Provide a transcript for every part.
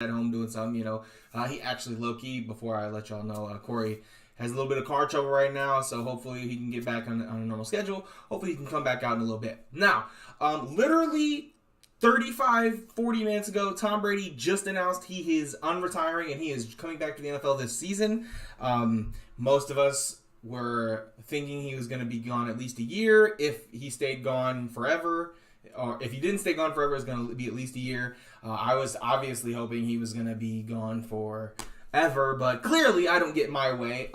at home doing something. He actually low-key, before I let y'all know, Corey has a little bit of car trouble right now, so hopefully he can get back on a normal schedule. Hopefully he can come back out in a little bit. Now, literally 35, 40 minutes ago, Tom Brady just announced he is unretiring and he is coming back to the NFL this season. Most of us were thinking he was going to be gone at least a year. If he stayed gone forever, or if he didn't stay gone forever, it's going to be at least a year. I was obviously hoping he was going to be gone for ever, but clearly I don't get my way.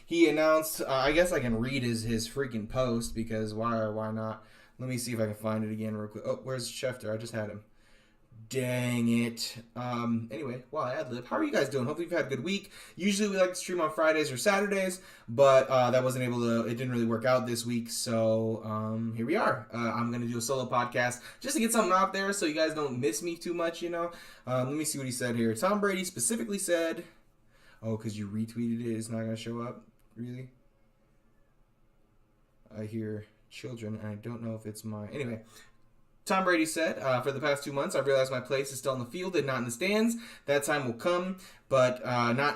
He announced, I guess I can read his freaking post, because why not? Let me see if I can find it again real quick. Oh, where's Schefter? I just had him. Dang it. Anyway, wow, ad-lib. How are you guys doing? Hopefully you've had a good week. Usually we like to stream on Fridays or Saturdays, but that wasn't able to, it didn't really work out this week, so here we are. I'm going to do a solo podcast just to get something out there so you guys don't miss me too much, Let me see what he said here. Tom Brady specifically said, oh, because you retweeted it, it's not going to show up? Really? I hear children, and I don't know if it's my... Anyway, Tom Brady said, for the past 2 months, I've realized my place is still in the field and not in the stands. That time will come, but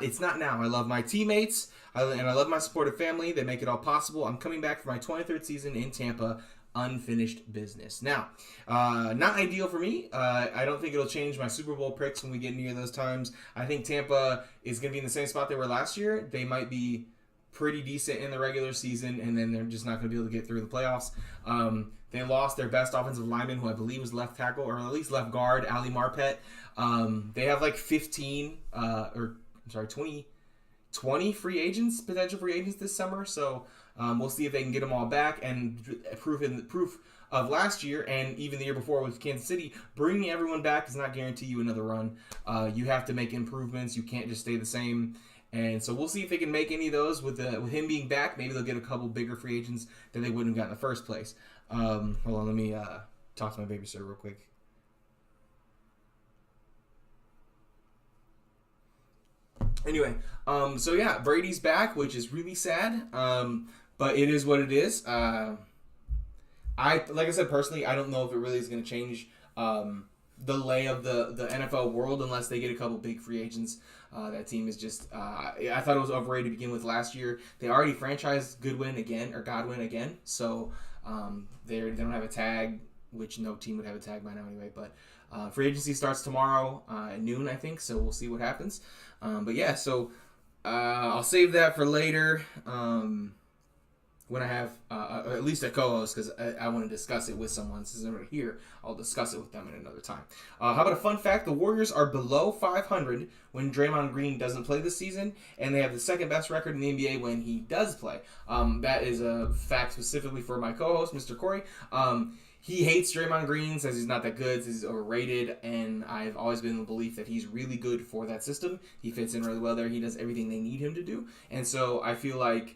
it's not now. I love my teammates, and I love my supportive family. They make it all possible. I'm coming back for my 23rd season in Tampa. Unfinished business. Now, not ideal for me. I don't think it'll change my Super Bowl picks when we get near those times. I think Tampa is going to be in the same spot they were last year. They might be pretty decent in the regular season, and then they're just not going to be able to get through the playoffs. They lost their best offensive lineman, who I believe was left tackle, or at least left guard, Ali Marpet. They have like 20 free agents, potential free agents this summer. So we'll see if they can get them all back. And proof of last year and even the year before with Kansas City, bringing everyone back does not guarantee you another run. You have to make improvements. You can't just stay the same. And so we'll see if they can make any of those with him being back. Maybe they'll get a couple bigger free agents that they wouldn't have got in the first place. Hold on, let me talk to my babysitter real quick. Anyway, so yeah, Brady's back, which is really sad. But it is what it is. Like I said, personally, I don't know if it really is going to change the lay of the NFL world unless they get a couple big free agents. That team is just, I thought it was overrated to begin with last year. They already franchised Godwin again. So they don't have a tag, which no team would have a tag by now anyway. But free agency starts tomorrow at noon, I think. So we'll see what happens. But yeah, so I'll save that for later. When I have at least a co-host, because I want to discuss it with someone. Since I'm right here, I'll discuss it with them at another time. How about a fun fact? The Warriors are below 500 when Draymond Green doesn't play this season, and they have the second best record in the NBA when he does play. That is a fact specifically for my co-host, Mr. Corey. He hates Draymond Green, says he's not that good, says he's overrated, and I've always been in the belief that he's really good for that system. He fits in really well there. He does everything they need him to do, and so I feel like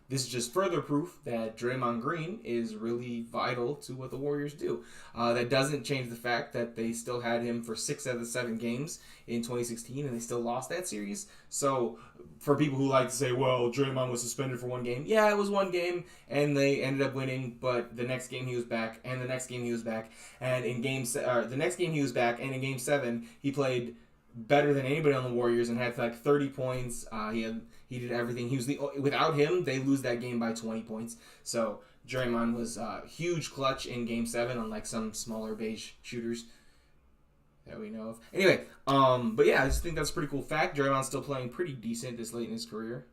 this is just further proof that Draymond Green is really vital to what the Warriors do. That doesn't change the fact that they still had him for 6 out of the 7 games in 2016, and they still lost that series. So for people who like to say, well, Draymond was suspended for 1 game. Yeah, it was 1 game, and they ended up winning, but the next game he was back, and the next game he was back, and in the next game he was back, and in Game 7, he played better than anybody on the Warriors and had like 30 points. He did everything. He was without him, they lose that game by 20 points. So Draymond was huge clutch in Game 7, unlike some smaller beige shooters that we know of. Anyway, but yeah, I just think that's a pretty cool fact. Draymond's still playing pretty decent this late in his career.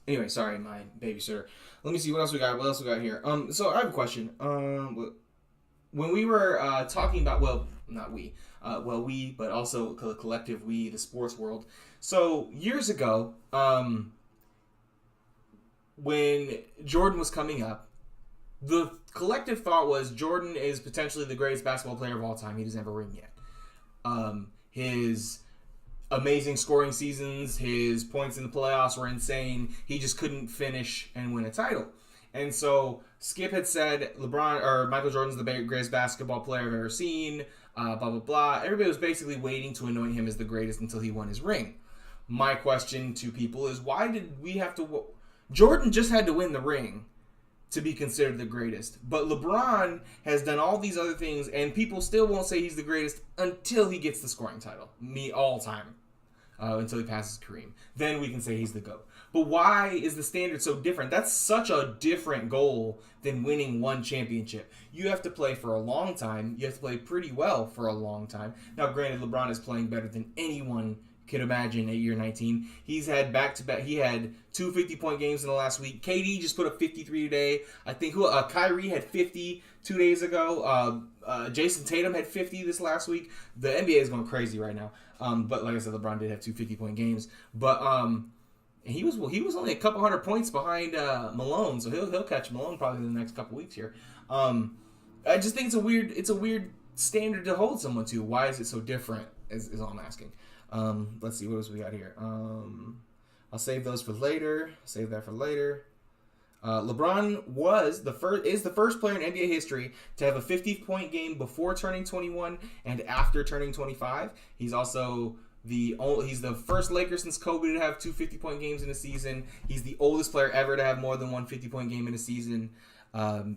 Anyway, sorry, my babysitter. Let me see what else we got. What else we got here? So I have a question. When we were talking about, well, not we, we, but also the collective we, the sports world. So years ago, when Jordan was coming up, the collective thought was Jordan is potentially the greatest basketball player of all time. He doesn't have a ring yet. His amazing scoring seasons, his points in the playoffs were insane. He just couldn't finish and win a title. And so Skip had said Michael Jordan's the greatest basketball player I've ever seen. blah blah blah. Everybody was basically waiting to anoint him as the greatest until he won his ring. My question to people is, why did we have to? Jordan just had to win the ring to be considered the greatest, but LeBron has done all these other things, and people still won't say he's the greatest until he gets the scoring title, me all time, until he passes Kareem. Then we can say he's the GOAT. But why is the standard so different? That's such a different goal than winning one championship. You have to play for a long time. You have to play pretty well for a long time. Now, granted, LeBron is playing better than anyone could imagine at year 19. He's had back-to-back. He had two 50-point games in the last week. KD just put up 53 today. I think Kyrie had 50 2 days ago. Jason Tatum had 50 this last week. The NBA is going crazy right now. But like I said, LeBron did have two 50-point games. But he was only a couple hundred points behind Malone, so he'll catch Malone probably in the next couple weeks here. I just think it's a weird standard to hold someone to. Why is it so different? Is all I'm asking. Let's see what else we got here. I'll save those for later. Save that for later. LeBron is the first player in NBA history to have a 50-point game before turning 21 and after turning 25. He's also he's the first Laker since Kobe to have two 50-point games in a season. He's the oldest player ever to have more than one 50-point game in a season.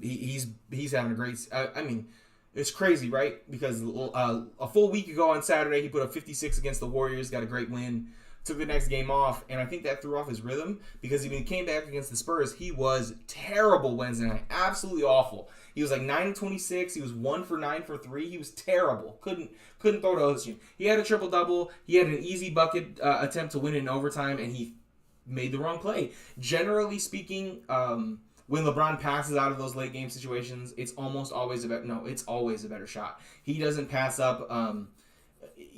He's having a great. I mean, it's crazy, right? Because a full week ago on Saturday, he put up 56 against the Warriors, got a great win, took the next game off, and I think that threw off his rhythm because when he came back against the Spurs, he was terrible Wednesday night, absolutely awful. He was like 9-26. He was 1 for 9 for 3. He was terrible. Couldn't throw to other team. He had a triple double. He had an easy bucket attempt to win in overtime, and he made the wrong play. Generally speaking, when LeBron passes out of those late game situations, it's always a better shot. He doesn't pass up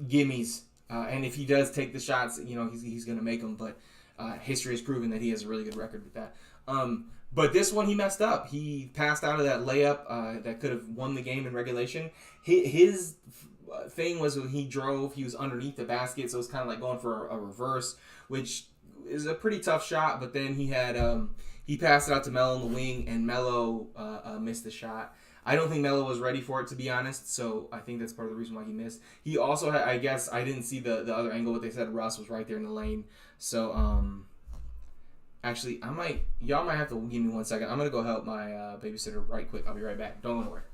gimmies, and if he does take the shots, he's going to make them. But history has proven that he has a really good record with that. But this one he messed up. He passed out of that layup that could have won the game in regulation. His thing was when he drove, he was underneath the basket, so it was kind of like going for a reverse, which is a pretty tough shot. But then he had he passed it out to Melo in the wing, and Melo missed the shot. I don't think Melo was ready for it, to be honest, so I think that's part of the reason why he missed. He also had, I guess, I didn't see the other angle, but they said Russ was right there in the lane. So, actually, y'all might have to give me 1 second. I'm going to go help my babysitter right quick. I'll be right back. Don't go nowhere.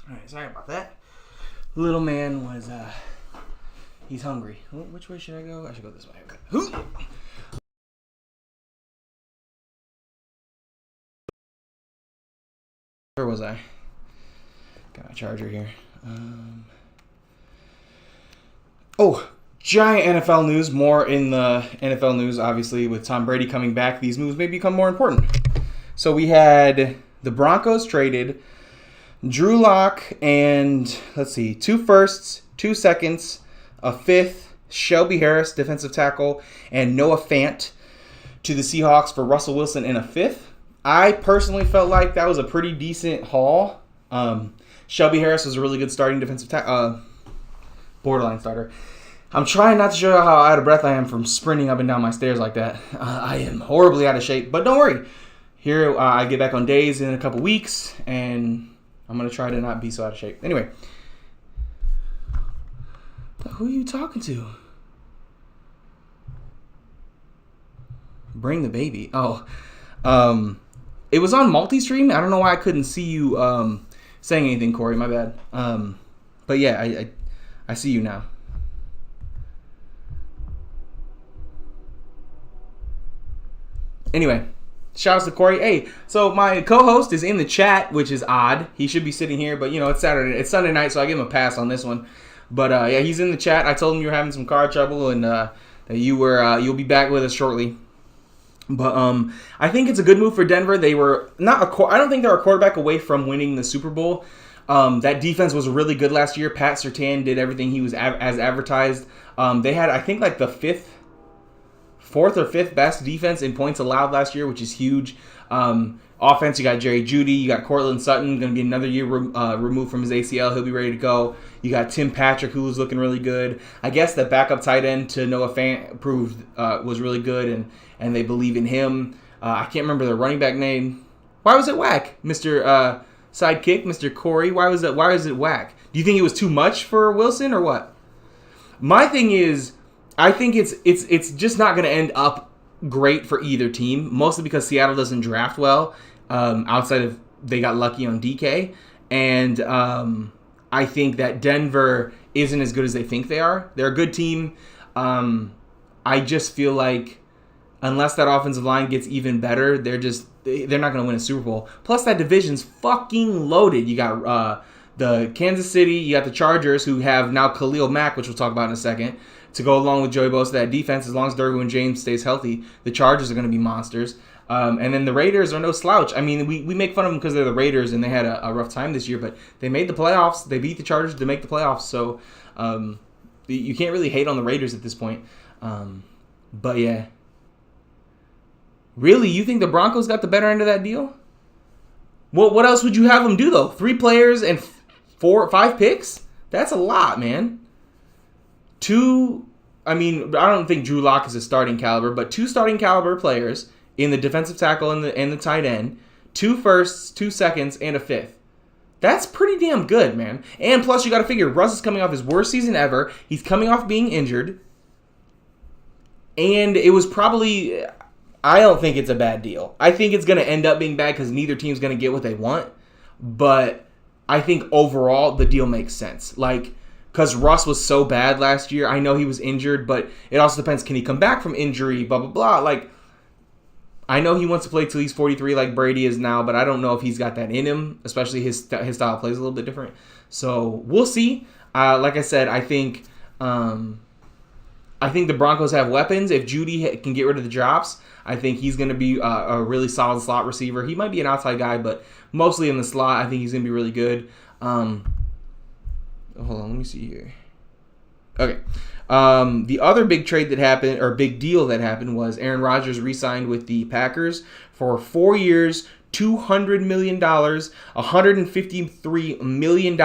All right, sorry about that. Little man was, he's hungry. Which way should I go? I should go this way. Okay. Where was I? Got my charger here. Giant NFL news. More in the NFL news, obviously, with Tom Brady coming back. These moves may become more important. So we had the Broncos traded Drew Lock and, 2 firsts, 2 seconds, a 5th, Shelby Harris, defensive tackle, and Noah Fant to the Seahawks for Russell Wilson and a 5th. I personally felt like that was a pretty decent haul. Shelby Harris was a really good starting defensive tackle, borderline starter. I'm trying not to show you how out of breath I am from sprinting up and down my stairs like that. I am horribly out of shape, but don't worry. Here, I get back on days in a couple weeks, and I'm going to try to not be so out of shape. Anyway, who are you talking to? Bring the baby. It was on multi-stream. I don't know why I couldn't see you saying anything, Corey. My bad. But yeah, I see you now. Anyway, shouts to Corey. Hey, so my co-host is in the chat, which is odd. He should be sitting here, but it's Sunday night, so I give him a pass on this one. But yeah, he's in the chat. I told him you were having some car trouble and that you'll be back with us shortly. But I think it's a good move for Denver. They were I don't think they're a quarterback away from winning the Super Bowl. That defense was really good last year. Pat Surtain did everything he was as advertised. They had, I think, like the 4th or 5th best defense in points allowed last year, which is huge. Offense, you got Jerry Jeudy, you got Cortland Sutton, going to be another year removed from his ACL. He'll be ready to go. You got Tim Patrick, who was looking really good. I guess the backup tight end to Noah Fant proved was really good, and they believe in him. I can't remember the running back name. Why was it whack, Mr. Sidekick, Mr. Corey? Why was it whack? Do you think it was too much for Wilson or what? My thing is, I think it's just not going to end up great for either team, mostly because Seattle doesn't draft well, outside of they got lucky on DK, and I think that Denver isn't as good as they think they are. They're a good team. I just feel like unless that offensive line gets even better, they're not going to win a Super Bowl. Plus, that division's fucking loaded. You got the Kansas City, you got the Chargers, who have now Khalil Mack, which we'll talk about in a second, to go along with Joey Bosa. That defense, as long as Derwin James stays healthy, the Chargers are going to be monsters. And then the Raiders are no slouch. I mean, we make fun of them because they're the Raiders and they had a rough time this year, but they made the playoffs. They beat the Chargers to make the playoffs. So you can't really hate on the Raiders at this point. But yeah. Really? You think the Broncos got the better end of that deal? Well, what else would you have them do, though? 3 players and 5 picks? That's a lot, man. I don't think Drew Lock is a starting caliber, but 2 starting caliber players in the defensive tackle and the tight end, 2 firsts, 2 seconds, and a 5th. That's pretty damn good, man. And plus, you got to figure, Russ is coming off his worst season ever. He's coming off being injured. And it was probably, I don't think it's a bad deal. I think it's going to end up being bad because neither team's going to get what they want. But I think overall, the deal makes sense. Because Russ was so bad last year. I know he was injured, but it also depends. Can he come back from injury? Blah, blah, blah. I know he wants to play till he's 43 like Brady is now, but I don't know if he's got that in him, especially his style of play is a little bit different. So we'll see. Like I said, I think the Broncos have weapons. If Jeudy can get rid of the drops, I think he's going to be a really solid slot receiver. He might be an outside guy, but mostly in the slot, I think he's going to be really good. Hold on, let me see here. Okay. The other big trade that happened, or big deal that happened, was Aaron Rodgers re-signed with the Packers for 4 years, $200 million, $153 million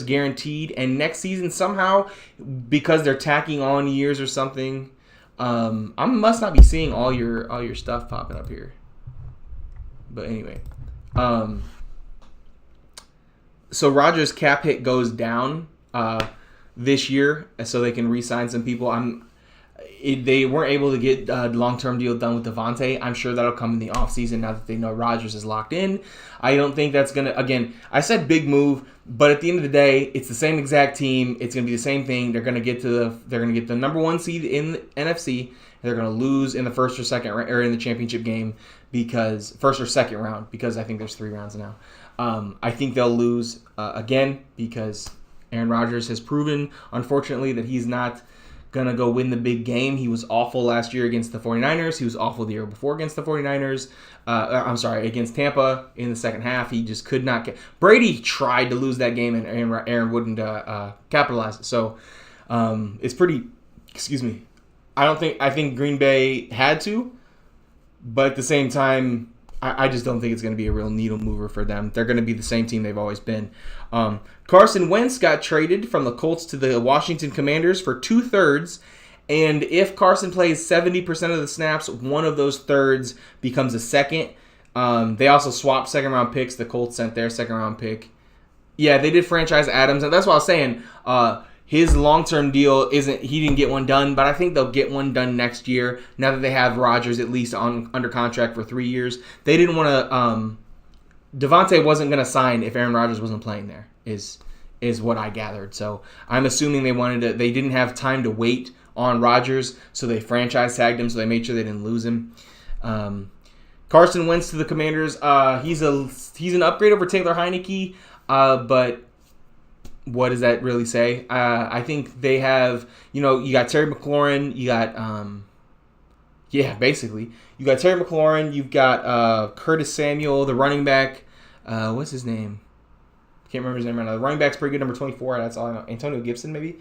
guaranteed, and next season somehow, because they're tacking on years or something, I must not be seeing all your stuff popping up here. But anyway, so Rodgers' cap hit goes down this year, so they can re-sign some people. they weren't able to get a long-term deal done with Devontae. I'm sure that'll come in the offseason now that they know Rodgers is locked in. I don't think that's going to, again, I said big move, but at the end of the day, it's the same exact team. It's going to be the same thing. They're going to get the number 1 seed in the NFC. They're going to lose in the first or second or in the championship game because first or second round, because I think there's 3 rounds now. I think they'll lose again because Aaron Rodgers has proven, unfortunately, that he's not going to go win the big game. He was awful last year against the 49ers. He was awful the year before against the 49ers. Against Tampa in the second half. He just could not get... Brady tried to lose that game, and Aaron wouldn't capitalize it. So it's pretty... Excuse me. I think Green Bay had to, but at the same time, I just don't think it's going to be a real needle mover for them. They're going to be the same team they've always been. Carson Wentz got traded from the Colts to the Washington Commanders for 2/3, and if Carson plays 70% of the snaps, one of those thirds becomes a second. They also swapped second-round picks. The Colts sent their second-round pick. Yeah, they did franchise Adams, and that's what I was saying. His long-term deal he didn't get one done, but I think they'll get one done next year now that they have Rodgers at least under contract for 3 years. They didn't want to Devontae wasn't going to sign if Aaron Rodgers wasn't playing there is what I gathered. So I'm assuming they didn't have time to wait on Rodgers, so they franchise tagged him, so they made sure they didn't lose him. Carson Wentz to the Commanders. He's an upgrade over Taylor Heineke, but what does that really say? I think they have, you got Terry McLaurin, you got, basically. You got Terry McLaurin, you've got Curtis Samuel, the running back. What's his name? Can't remember his name right now. The running back's pretty good, number 24. That's all I know. Antonio Gibson, maybe.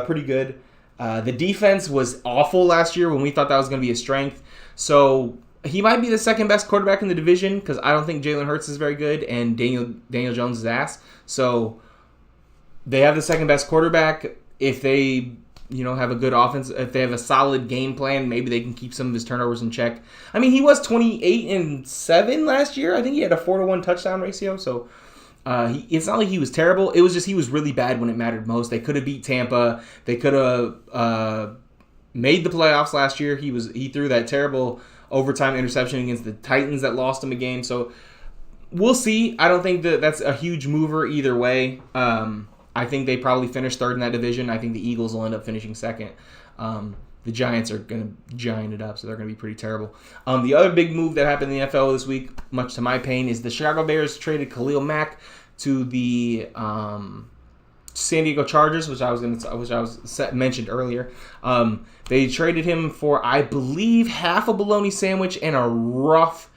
Pretty good. The defense was awful last year when we thought that was going to be a strength. So he might be the second best quarterback in the division because I don't think Jalen Hurts is very good and Daniel Jones is ass. So they have the second best quarterback. If they, have a good offense, if they have a solid game plan, maybe they can keep some of his turnovers in check. I mean, he was 28-7 last year. I think he had a 4-to-1 touchdown ratio. So it's not like he was terrible. It was just he was really bad when it mattered most. They could have beat Tampa. They could have made the playoffs last year. He threw that terrible overtime interception against the Titans that lost him a game. So we'll see. I don't think that's a huge mover either way. I think they probably finish third in that division. I think the Eagles will end up finishing second. The Giants are going to giant it up, so they're going to be pretty terrible. The other big move that happened in the NFL this week, much to my pain, is the Chicago Bears traded Khalil Mack to the San Diego Chargers, which I mentioned earlier. They traded him for, I believe, half a bologna sandwich and a rough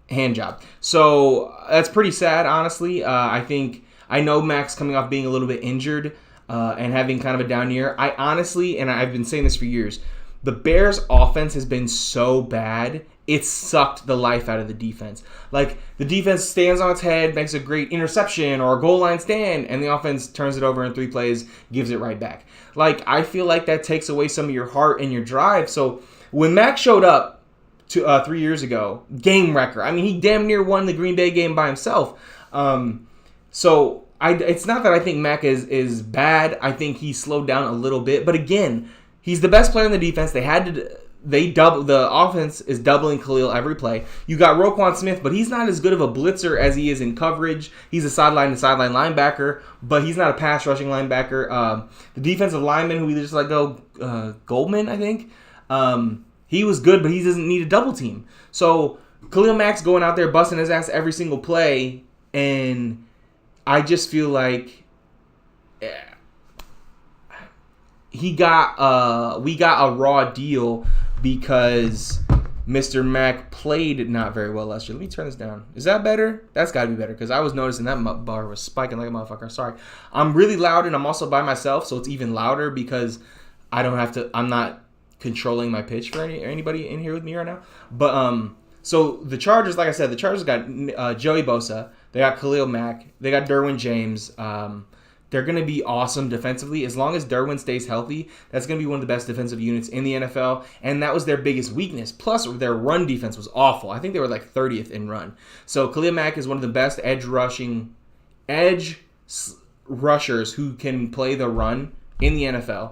hand job. So that's pretty sad, honestly. I know Max coming off being a little bit injured and having kind of a down year. I honestly, and I've been saying this for years, the Bears' offense has been so bad, it sucked the life out of the defense. Like, the defense stands on its head, makes a great interception or a goal line stand, and the offense turns it over in 3 plays, gives it right back. Like, I feel like that takes away some of your heart and your drive. So when Max showed up 3 years ago, game wrecker. I mean, he damn near won the Green Bay game by himself. So it's not that I think Mac is bad. I think he slowed down a little bit. But again, he's the best player in the defense. The offense is doubling Khalil every play. You got Roquan Smith, but he's not as good of a blitzer as he is in coverage. He's a sideline-to-sideline linebacker, but he's not a pass-rushing linebacker. The defensive lineman, who we just let go, Goldman, I think, he was good, but he doesn't need a double team. So Khalil Mack's going out there busting his ass every single play, and I just feel like we got a raw deal because Mr. Mack played not very well last year. Let me turn this down. Is that better? That's got to be better because I was noticing that bar was spiking like a motherfucker. Sorry. I'm really loud and I'm also by myself, so it's even louder because I'm not controlling my pitch for anybody in here with me right now. But so the Chargers, like I said, got Joey Bosa. They got Khalil Mack. They got Derwin James. They're going to be awesome defensively. As long as Derwin stays healthy, that's going to be one of the best defensive units in the NFL, and that was their biggest weakness. Plus, their run defense was awful. I think they were like 30th in run. So Khalil Mack is one of the best edge rushers who can play the run in the NFL.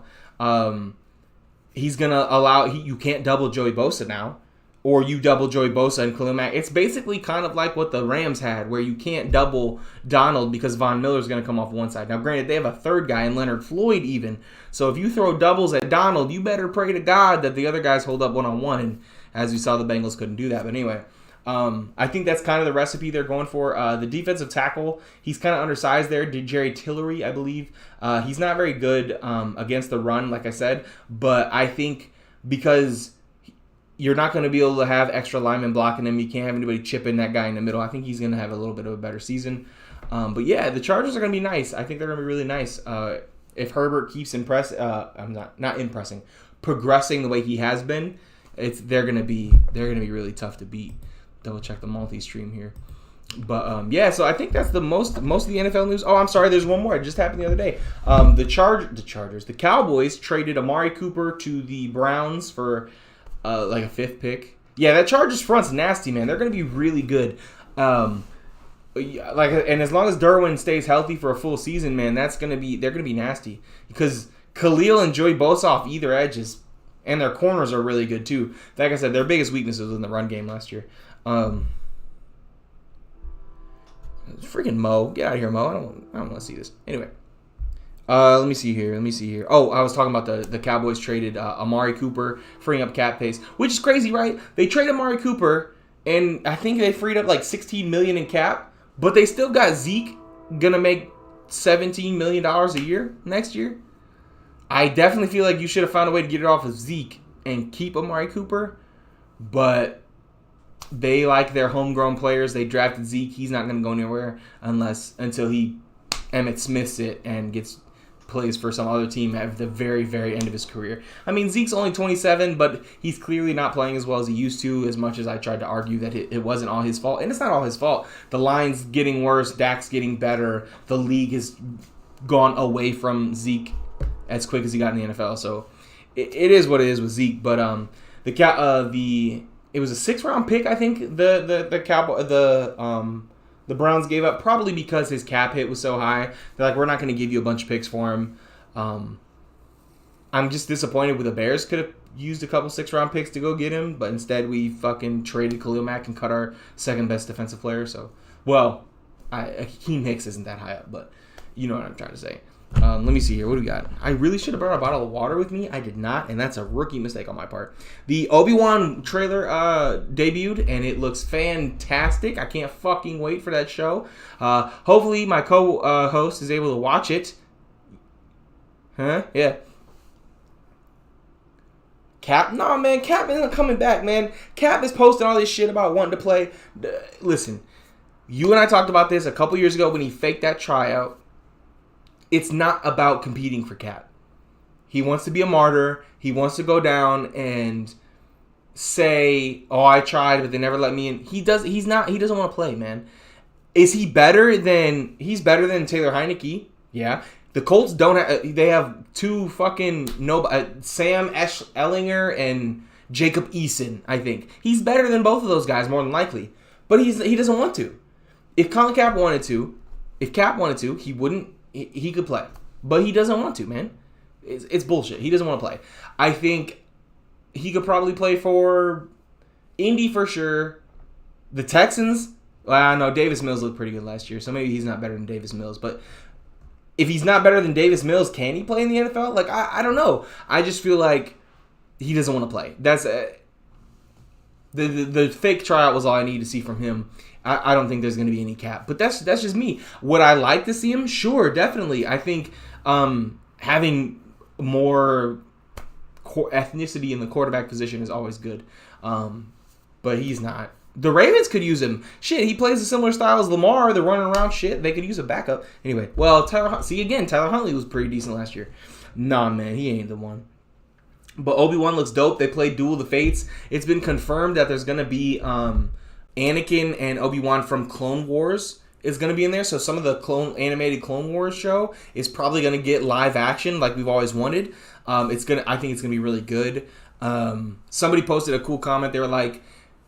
he's gonna allow you can't double Joey Bosa now, or you double Joey Bosa and Khalil Mack. It's basically kind of like what the Rams had, where you can't double Donald because Von Miller's gonna come off one side. Now, granted, they have a third guy in Leonard Floyd even, so if you throw doubles at Donald, you better pray to God that the other guys hold up one-on-one. And as we saw, the Bengals couldn't do that. But anyway. I think that's kind of the recipe they're going for. The defensive tackle, he's kind of undersized there. Jerry Tillery, I believe. He's not very good against the run, like I said. But I think because you're not going to be able to have extra linemen blocking him, you can't have anybody chipping that guy in the middle. I think he's going to have a little bit of a better season. But yeah, the Chargers are going to be nice. I think they're going to be really nice. If Herbert keeps progressing the way he has been, they're going to be really tough to beat. Double check the multi-stream here. But yeah, so I think that's the most of the NFL news. Oh, I'm sorry, there's one more. It just happened the other day. The Cowboys traded Amari Cooper to the Browns for like a 5th pick. Yeah, that Chargers front's nasty, man. They're gonna be really good. And as long as Derwin stays healthy for a full season, man, they're gonna be nasty because Khalil and Joey Bosa off either edges, and their corners are really good too. Like I said, their biggest weakness was in the run game last year. Freaking Mo, get out of here, Mo. I don't want to see this. Anyway, let me see here. Oh, I was talking about the Cowboys traded Amari Cooper, freeing up cap space, which is crazy, right? They traded Amari Cooper, and I think they freed up like $16 million in cap, but they still got Zeke gonna make $17 million a year next year. I definitely feel like you should have found a way to get it off of Zeke and keep Amari Cooper, but they like their homegrown players. They drafted Zeke. He's not going to go anywhere until he Emmitt Smiths it and plays for some other team at the very, very end of his career. I mean, Zeke's only 27, but he's clearly not playing as well as he used to, as much as I tried to argue that it wasn't all his fault. And it's not all his fault. The line's getting worse. Dak's getting better. The league has gone away from Zeke as quick as he got in the NFL. So it is what it is with Zeke. But it was a 6th-round pick, I think. The Browns gave up probably because his cap hit was so high. They're like, we're not going to give you a bunch of picks for him. I'm just disappointed with the Bears. Could have used a couple 6th-round picks to go get him, but instead we fucking traded Khalil Mack and cut our second-best defensive player. So, well, Hakeem Hicks isn't that high up, but you know what I'm trying to say. Let me see here. What do we got? I really should have brought a bottle of water with me. I did not, and that's a rookie mistake on my part. The Obi-Wan trailer debuted, and it looks fantastic. I can't fucking wait for that show. Hopefully, my co-host is able to watch it. Huh? Yeah. Cap? No, man. Cap isn't coming back, man. Cap is posting all this shit about wanting to play. Listen, you and I talked about this a couple years ago when he faked that tryout. It's not about competing for Cap. He wants to be a martyr. He wants to go down and say, "Oh, I tried, but they never let me in." He doesn't want to play, man. Is he better than? He's better than Taylor Heineke. Yeah. The Colts don't have. They have two fucking Sam Ellinger and Jacob Eason. I think he's better than both of those guys, more than likely. But he doesn't want to. If Cap wanted to, he wouldn't. He could play, but he doesn't want to, man. It's bullshit. He doesn't want to play. I think he could probably play for Indy for sure. The Texans, well, no, Davis Mills looked pretty good last year, so maybe he's not better than Davis Mills. But if he's not better than Davis Mills, can he play in the NFL? Like, I don't know. I just feel like he doesn't want to play. That's the fake tryout was all I need to see from him. I don't think there's going to be any Cap. But that's just me. Would I like to see him? Sure, definitely. I think having more ethnicity in the quarterback position is always good. But he's not. The Ravens could use him. Shit, he plays a similar style as Lamar. They're running around shit. They could use a backup. Anyway, well, Tyler Huntley was pretty decent last year. Nah, man, he ain't the one. But Obi-Wan looks dope. They played Duel of the Fates. It's been confirmed that there's going to be Anakin and Obi-Wan from Clone Wars is going to be in there. So some of the animated Clone Wars show is probably going to get live action like we've always wanted. I think it's going to be really good. Somebody posted a cool comment. They were like,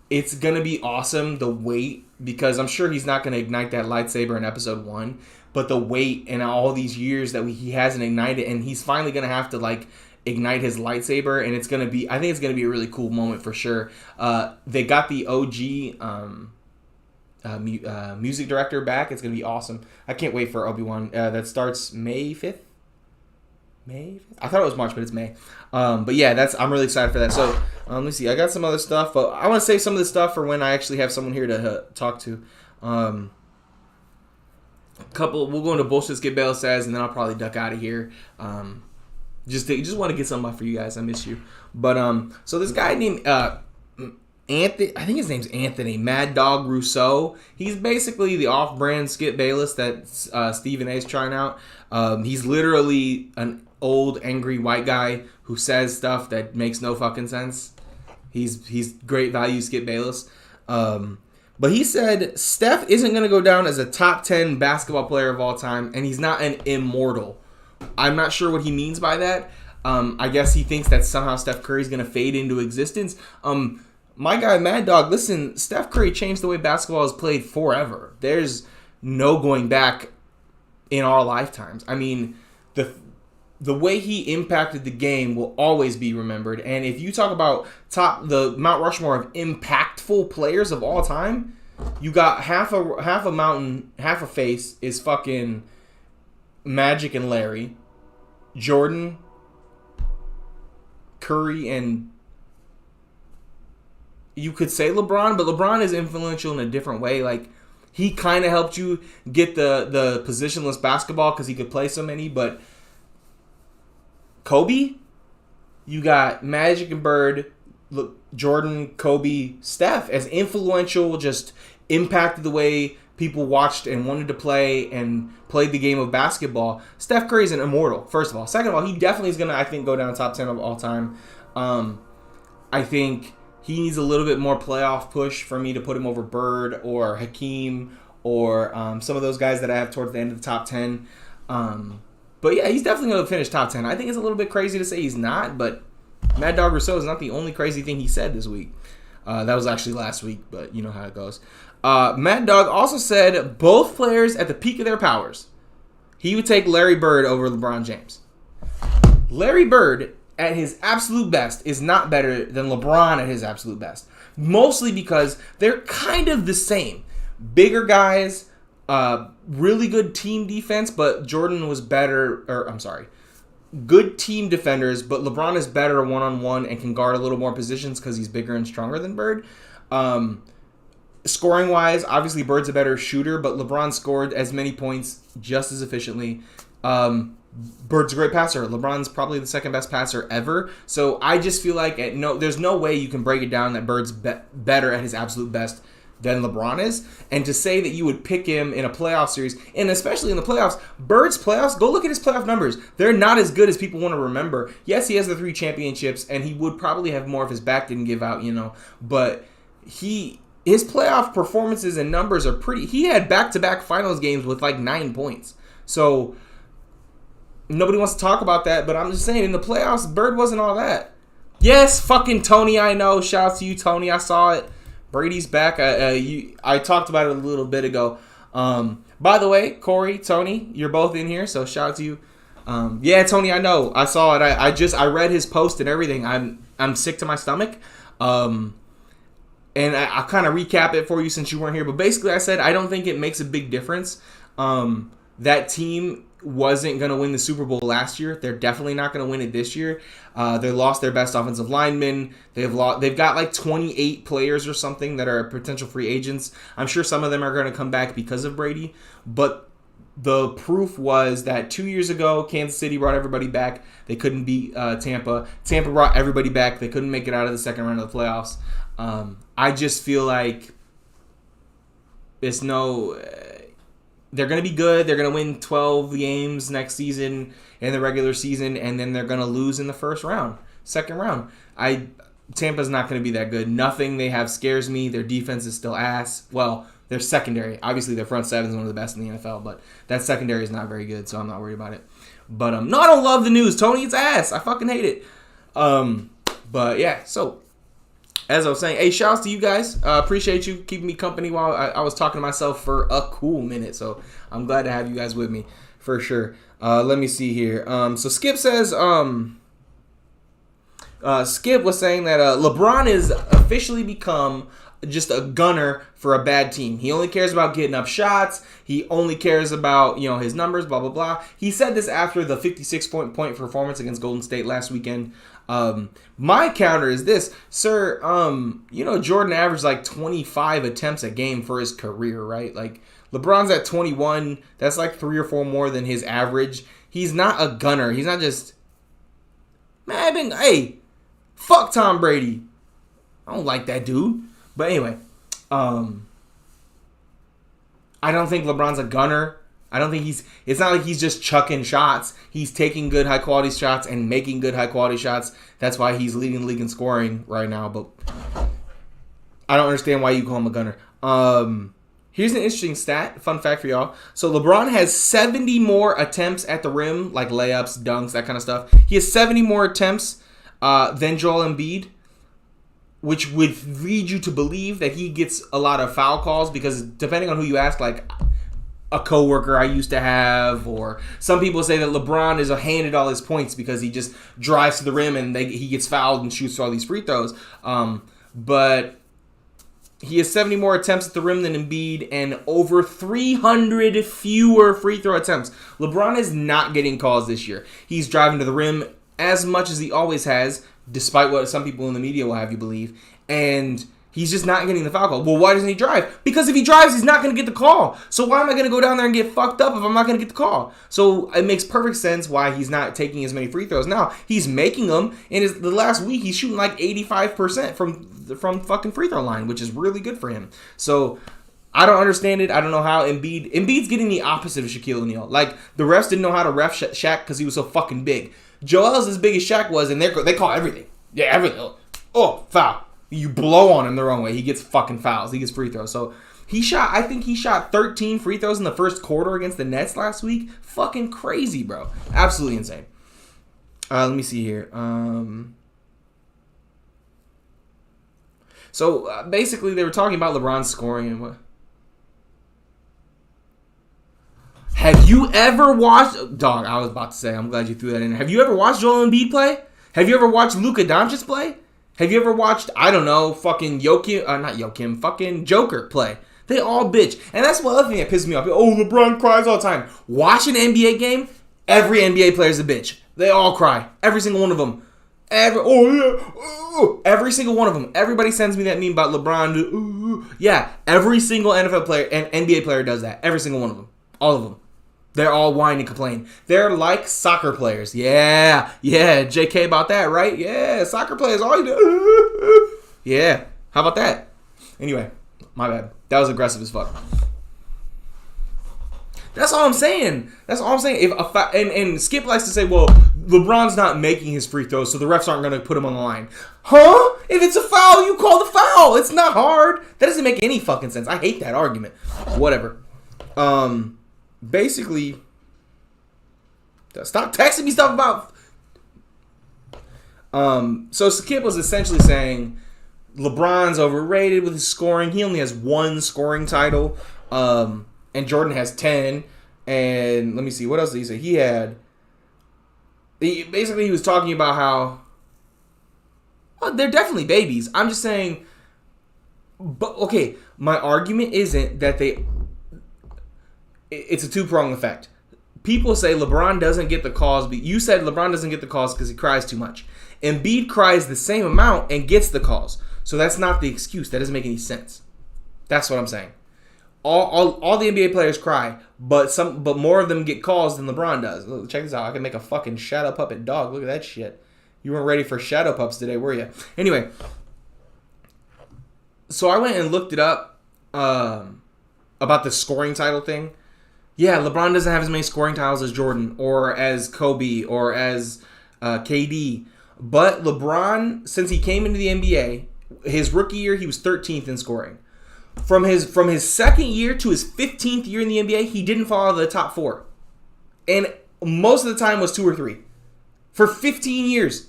it's going to be awesome, the wait, because I'm sure he's not going to ignite that lightsaber in episode 1, but the wait and all these years that he hasn't ignited, and he's finally going to have to, like, ignite his lightsaber, and I think it's gonna be a really cool moment for sure. They got the OG music director back. It's gonna be awesome. I can't wait for Obi-Wan. That starts May 5th. May 5th? I thought it was March, but it's May. But yeah, I'm really excited for that. So let me see. I got some other stuff, but I want to save some of this stuff for when I actually have someone here to talk to. We'll go into bullshit. Skip Bayless says, and then I'll probably duck out of here. Just want to get something up for you guys. I miss you. But so this guy named Anthony, I think his name's Anthony Mad Dog Rousseau. He's basically the off-brand Skip Bayless that Stephen A is trying out. He's literally an old angry white guy who says stuff that makes no fucking sense. He's great value Skip Bayless. But he said Steph isn't going to go down as a top 10 basketball player of all time, and he's not an immortal. I'm not sure what he means by that. I guess he thinks that somehow Steph Curry's going to fade into existence. My guy, Mad Dog, listen, Steph Curry changed the way basketball is played forever. There's no going back in our lifetimes. I mean, the way he impacted the game will always be remembered. And if you talk about the Mount Rushmore of impactful players of all time, you got half a mountain, half a face is fucking Magic and Larry, Jordan, Curry, and you could say LeBron, but LeBron is influential in a different way. Like, he kind of helped you get the positionless basketball because he could play so many. But Kobe, you got Magic and Bird, Jordan, Kobe, Steph as influential, just impacted the way people watched and wanted to play and played the game of basketball. Steph Curry's an immortal, first of all. Second of all, he definitely is going to, I think, go down top 10 of all time. I think he needs a little bit more playoff push for me to put him over Bird or Hakeem or some of those guys that I have towards the end of the top 10. But yeah, he's definitely going to finish top 10. I think it's a little bit crazy to say he's not, but Mad Dog Rousseau is not the only crazy thing he said this week. That was actually last week, but you know how it goes. Mad Dog also said both players at the peak of their powers, he would take Larry Bird over LeBron James. Larry Bird at his absolute best is not better than LeBron at his absolute best. Mostly because they're kind of the same. Bigger guys, really good team defense, but Jordan was better, good team defenders, but LeBron is better one-on-one and can guard a little more positions because he's bigger and stronger than Bird. Scoring-wise, obviously Bird's a better shooter, but LeBron scored as many points just as efficiently. Bird's a great passer. LeBron's probably the second best passer ever. So I just feel like there's no way you can break it down that Bird's better at his absolute best than LeBron is. And to say that you would pick him in a playoff series, and especially in the playoffs, Bird's playoffs, go look at his playoff numbers. They're not as good as people want to remember. Yes, he has the 3 championships, and he would probably have more if his back didn't give out, but his playoff performances and numbers are pretty. He had back-to-back finals games with like 9 points. So nobody wants to talk about that, but I'm just saying, in the playoffs, Bird wasn't all that. Yes, fucking Tony, I know. Shout out to you, Tony. I saw it. Brady's back. I talked about it a little bit ago. By the way, Corey, Tony, you're both in here, so shout out to you. Yeah, Tony, I know. I saw it. I read his post and everything. I'm sick to my stomach. And I'll kind of recap it for you since you weren't here. But basically, I said I don't think it makes a big difference. That team wasn't going to win the Super Bowl last year. They're definitely not going to win it this year. They lost their best offensive lineman. They've got like 28 players or something that are potential free agents. I'm sure some of them are going to come back because of Brady. But the proof was that 2 years ago, Kansas City brought everybody back. They couldn't beat Tampa. Tampa brought everybody back. They couldn't make it out of the second round of the playoffs. I just feel like they're going to be good. They're going to win 12 games next season in the regular season, and then they're going to lose in the second round. Tampa's not going to be that good. Nothing they have scares me. Their defense is still ass. Well, their secondary. Obviously, their front seven is one of the best in the NFL, but that secondary is not very good, so I'm not worried about it. But no, I don't love the news. Tony, it's ass. I fucking hate it. But yeah, so as I was saying, hey, shouts to you guys. Appreciate you keeping me company while I was talking to myself for a cool minute. So I'm glad to have you guys with me for sure. Let me see here. So Skip says, Skip was saying that LeBron is officially become just a gunner for a bad team. He only cares about getting up shots. He only cares about, his numbers, blah, blah, blah. He said this after the 56-point performance against Golden State last weekend. My counter is this, sir. Jordan averaged like 25 attempts a game for his career, right? Like LeBron's at 21. That's like 3 or 4 more than his average. He's not a gunner. He's not just, man, hey, fuck Tom Brady. I don't like that dude. But anyway, I don't think LeBron's a gunner. I don't think it's not like he's just chucking shots. He's taking good high quality shots and making good high quality shots. That's why he's leading the league in scoring right now. But I don't understand why you call him a gunner. Here's an interesting fun fact for y'all. So LeBron has 70 more attempts at the rim, like layups, dunks, that kind of stuff. He has 70 more attempts than Joel Embiid, which would lead you to believe that he gets a lot of foul calls because depending on who you ask, like a coworker I used to have, or some people say that LeBron is handed all his points because he just drives to the rim and he gets fouled and shoots all these free throws. But he has 70 more attempts at the rim than Embiid and over 300 fewer free throw attempts. LeBron is not getting calls this year. He's driving to the rim as much as he always has, despite what some people in the media will have you believe. And he's just not getting the foul call. Well, why doesn't he drive? Because if he drives, he's not going to get the call. So why am I going to go down there and get fucked up if I'm not going to get the call? So it makes perfect sense why he's not taking as many free throws. Now, he's making them. And the last week, he's shooting like 85% from fucking free throw line, which is really good for him. So I don't understand it. I don't know how Embiid's getting the opposite of Shaquille O'Neal. Like, the refs didn't know how to ref Shaq because he was so fucking big. Joel's as big as Shaq was, and they call everything. Yeah, everything. Oh, foul. You blow on him the wrong way, he gets fucking fouls. He gets free throws. So I think he shot 13 free throws in the first quarter against the Nets last week. Fucking crazy, bro. Absolutely insane. Let me see here. So basically, they were talking about LeBron scoring and what. Have you ever watched... Dog, I was about to say, I'm glad you threw that in there. Have you ever watched Joel Embiid play? Have you ever watched Luka Doncic play? Have you ever watched, I don't know, fucking fucking Joker play? They all bitch. And that's one other thing that pisses me off. Oh, LeBron cries all the time. Watch an NBA game, every NBA player is a bitch. They all cry. Every single one of them. Every single one of them. Everybody sends me that meme about LeBron. Yeah, every single NFL player and NBA player does that. Every single one of them. All of them. They're all whine and complain. They're like soccer players. Yeah, JK about that, right? Yeah, soccer players, all you do. Yeah, how about that? Anyway, my bad. That was aggressive as fuck. That's all I'm saying. And Skip likes to say, well, LeBron's not making his free throws, so the refs aren't going to put him on the line. Huh? If it's a foul, you call the foul. It's not hard. That doesn't make any fucking sense. I hate that argument. Whatever. Basically, stop texting me stuff about. So Skip was essentially saying LeBron's overrated with his scoring. He only has 1 scoring title, and Jordan has 10. And let me see, what else did he say? He was talking about how they're definitely babies. I'm just saying, but okay, my argument isn't that it's a two-pronged effect. People say LeBron doesn't get the calls, but you said LeBron doesn't get the calls because he cries too much. Embiid cries the same amount and gets the calls. So that's not the excuse. That doesn't make any sense. That's what I'm saying. All the NBA players cry, but more of them get calls than LeBron does. Look, check this out. I can make a fucking shadow puppet dog. Look at that shit. You weren't ready for shadow pups today, were you? Anyway, so I went and looked it up about the scoring title thing. Yeah, LeBron doesn't have as many scoring titles as Jordan or as Kobe or as KD. But LeBron, since he came into the NBA, his rookie year, he was 13th in scoring. From his second year to his 15th year in the NBA, he didn't fall out of the top 4. And most of the time was 2 or 3. For 15 years.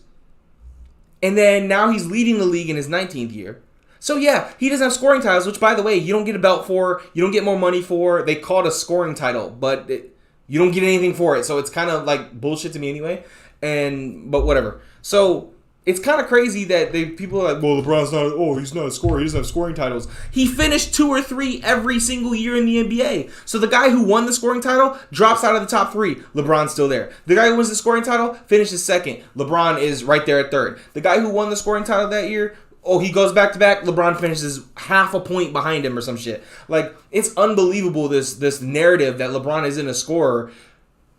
And then now he's leading the league in his 19th year. So yeah, he doesn't have scoring titles, which by the way, you don't get a belt for, you don't get more money for. They call it a scoring title, but you don't get anything for it. So it's kind of like bullshit to me anyway. But whatever. So it's kind of crazy that people are like, well, LeBron's not. Oh, he's not a scorer. He doesn't have scoring titles. He finished 2 or 3 every single year in the NBA. So the guy who won the scoring title drops out of the top 3. LeBron's still there. The guy who wins the scoring title finishes second. LeBron is right there at third. The guy who won the scoring title that year, he goes back to back. LeBron finishes half a point behind him or some shit. Like, it's unbelievable, this narrative that LeBron isn't a scorer,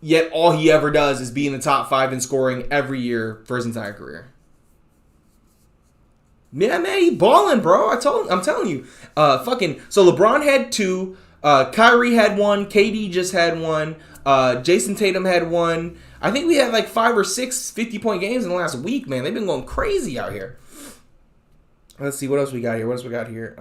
yet all he ever does is be in the top 5 in scoring every year for his entire career. Yeah, man, he balling, bro. I'm telling you. So LeBron had 2, Kyrie had 1, KD just had 1, Jason Tatum had 1. I think we had like 5 or 6 50-point games in the last week, man. They've been going crazy out here. Let's see, what else we got here?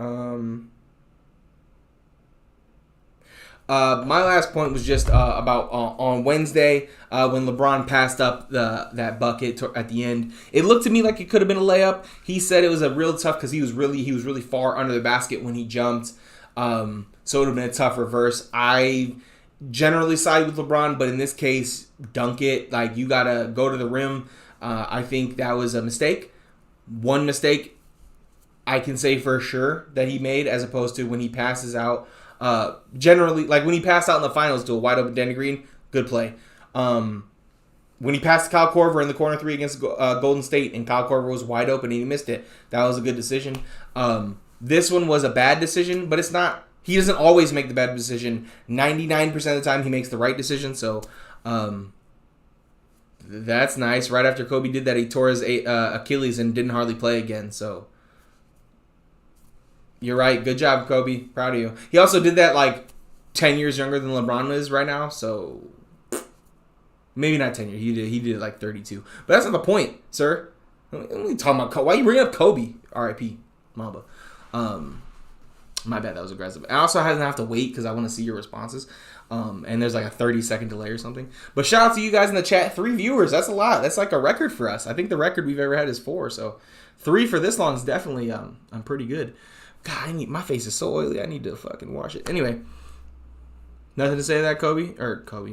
My last point was just about on Wednesday when LeBron passed up that bucket at the end. It looked to me like it could have been a layup. He said it was a real tough because he was really far under the basket when he jumped. So it would have been a tough reverse. I generally side with LeBron, but in this case, dunk it. Like, you gotta go to the rim. I think that was a mistake. One mistake I can say for sure that he made, as opposed to when he passes out. Generally, like when he passed out in the finals to a wide open Danny Green, good play. When he passed to Kyle Korver in the corner 3 against Golden State, and Kyle Korver was wide open and he missed it, that was a good decision. This one was a bad decision, but it's not. He doesn't always make the bad decision. 99% of the time, he makes the right decision. So that's nice. Right after Kobe did that, he tore his Achilles and didn't hardly play again. So. You're right. Good job, Kobe. Proud of you. He also did that like 10 years younger than LeBron is right now. So maybe not 10 years. He did it like 32. But that's not the point, sir. What are you talking about? Why are you bringing up Kobe? R.I.P. Mamba. My bad. That was aggressive. I also have to wait because I want to see your responses. And there's like a 30-second delay or something. But shout out to you guys in the chat. 3 viewers. That's a lot. That's like a record for us. I think the record we've ever had is 4. So 3 for this long is definitely I'm pretty good. God, my face is so oily. I need to fucking wash it. Anyway, nothing to say to that, Kobe.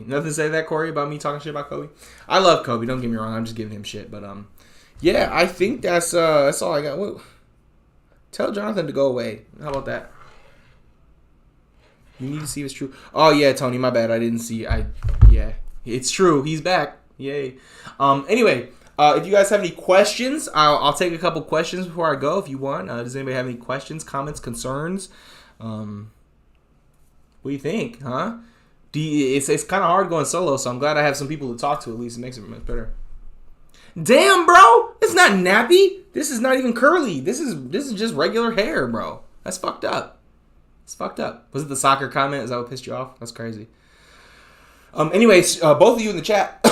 Nothing to say to that, Corey, about me talking shit about Kobe. I love Kobe. Don't get me wrong. I'm just giving him shit. But yeah, I think that's all I got. Whoa. Tell Jonathan to go away. How about that? You need to see if it's true. Oh yeah, Tony. My bad. I didn't see. Yeah, it's true. He's back. Yay. Anyway. If you guys have any questions, I'll take a couple questions before I go if you want. Does anybody have any questions, comments, concerns? What do you think, huh? It's kind of hard going solo, so I'm glad I have some people to talk to at least. It makes it much better. Damn, bro! It's not nappy. This is not even curly. This is just regular hair, bro. That's fucked up. It's fucked up. Was it the soccer comment? Is that what pissed you off? That's crazy. Anyways, both of you in the chat...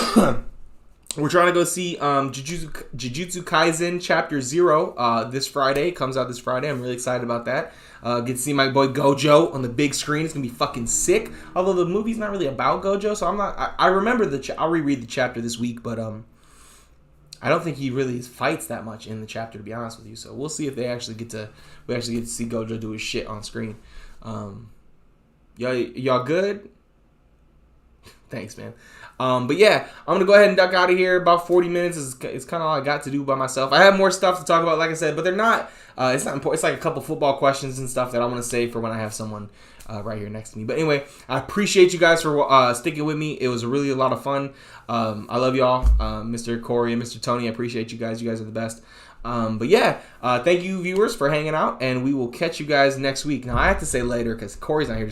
We're trying to go see Jujutsu Kaisen Chapter 0 this Friday. It comes out this Friday. I'm really excited about that. Get to see my boy Gojo on the big screen. It's going to be fucking sick. Although the movie's not really about Gojo, so I'm not... I remember I'll reread the chapter this week, but I don't think he really fights that much in the chapter, to be honest with you. So we'll see if we actually get to see Gojo do his shit on screen. Y'all good? Thanks, man. But yeah, I'm going to go ahead and duck out of here. About 40 minutes is kind of all I got to do by myself. I have more stuff to talk about, like I said, but they're not, it's not important. It's like a couple football questions and stuff that I want to save for when I have someone right here next to me. But anyway, I appreciate you guys for sticking with me. It was really a lot of fun. I love y'all, Mr. Corey and Mr. Tony. I appreciate you guys. You guys are the best. But yeah, thank you viewers for hanging out, and we will catch you guys next week. Now I have to say later because Corey's not here.